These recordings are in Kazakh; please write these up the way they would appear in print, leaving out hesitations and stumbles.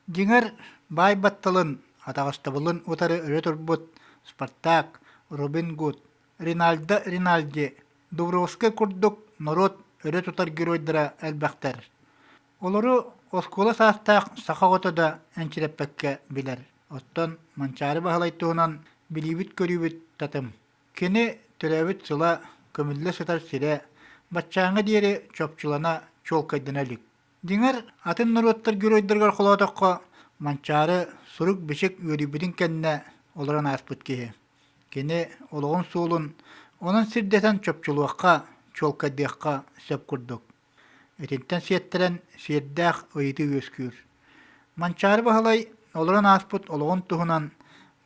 Диңер бай баттылын, атағыстабылын утары өрі турбут, Спартак, Робин Гуд, Ринальди, Дубровский курдук народ өрі тутар геройдыра әлбәқтер. Олары оскола састақ сақағыты да әнчіреппәкке білер. Оттан манчары бағалайтуынан білибіт көрібіт татым. Кені төләбіт сыла көмілі сытар сире, батчаңы дейірі чопчылана чол кайдыналік. Диңер атын народтар геройдыргар қолатаққа манчары сұрук бішік өрібітін кәнне оларан аспыт кейі. Кені олығын суылын, onun sirdeten çöpçülüğe, çol kaddiyakka söp kurduk. Etinten siyettiren siyeddağ oyiti göskür. Mançarı bahalay, olaran asput olağın tuhunan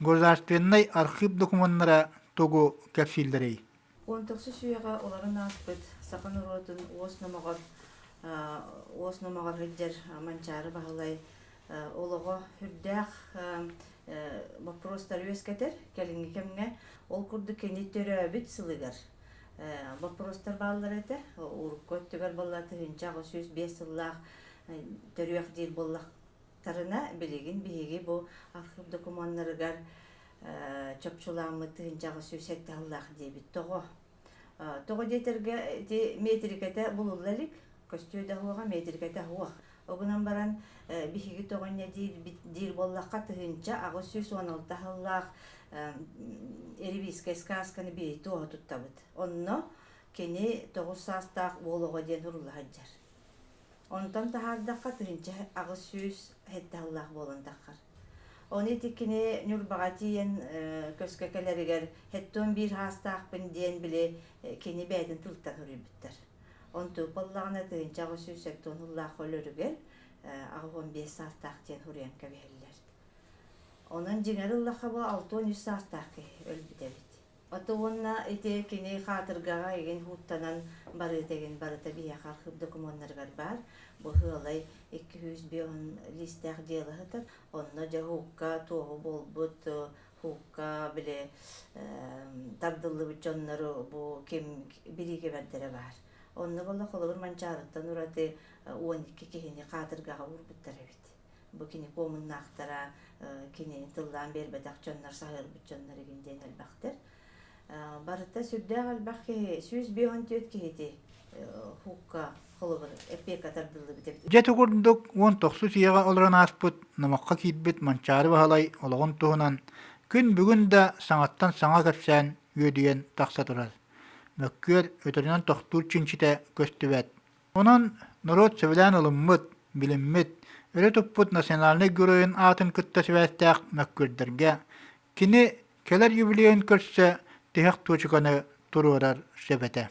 gozarstvenay arxip dokumanlara togu kapsildirey. 19 suyega olaran asput sakan urotun osnamagar hüdder mançarı bahalay olağa hüddağ вопростар өскетер, келинги кемге ол курду кени төрөбүт сылыгар. Вопростар баллар эте, уркөттүгөр баллар тырынчагы сөз 5 сыллах төрөк дил боллактарына билигин биги бу архив документтарыгар чөпчуламы тырынчагы сөз этталлах дебит того. Того детерге метрикете булуллалык, көстөдө хуга метрикете хуга. Огунан баран биһиги тоҕоння диир боллакка тыһынча агы сүс 16 хыллаах эрибискай сказканы бии туоһа туттабыт. Онно кени 9 саастаах уолого диэн уруллаһаджар. Онтон таһаардакка тыһынча агы сүс хеттаһыллаах буолантаххар. Оны тиккини нюрбагатиен көскөкелеригер хеттон бир хаастаахпын диэн биле кени бэйдин тылтан хүрүбүттер. Онту боллагына тыһынча агы сүс хеттон хыллаах өлөрүгер ағын 5 саастақ тен хүрен кәбелер. Онын жеңеріллаққа бұл 6-13 саастақ өлбітебет. Оты онна ете кені қатырғаға еген хуттанан бары деген барыта бия қарқып документтаргар бар. Бұл ғылай 200 бион листақ делі ғытыр. Онна жа хуққа тоғы болбыт, хуққа біле тардылы бүтчонлары бұл кем бириге бәрдері бар. Онны болла қолығыр манчарыттан ұраты 12 кехini қатырғаға ұрбыттар әбет. Бұл кені комын нақтара, кені тылдан бербет ақчонлар сағыр бүтчонлар егінден әлбақтыр. Барытта сүрдәғ әлбақ кеге, сөз бейон төт кегеті хуққа қолығыр әпе қатардылы бітек. Жеті көрдік 19 сияға олыран аспыт, намаққа кейтбет манчары бағалай олығын туғынан, күн бүгін да саңаттан саңа кәпсән өйдеген тақса тұрар. Mökkür ötürünen tohtur çinçite köstübet. Onun narod sevilen ılınmıt, bilinmit, öyle tupput nasyonalne görüyün atın kıttası västəq mökkürderge, kini keler jubileyin körse tihaq tuğçukanı tururar sebete.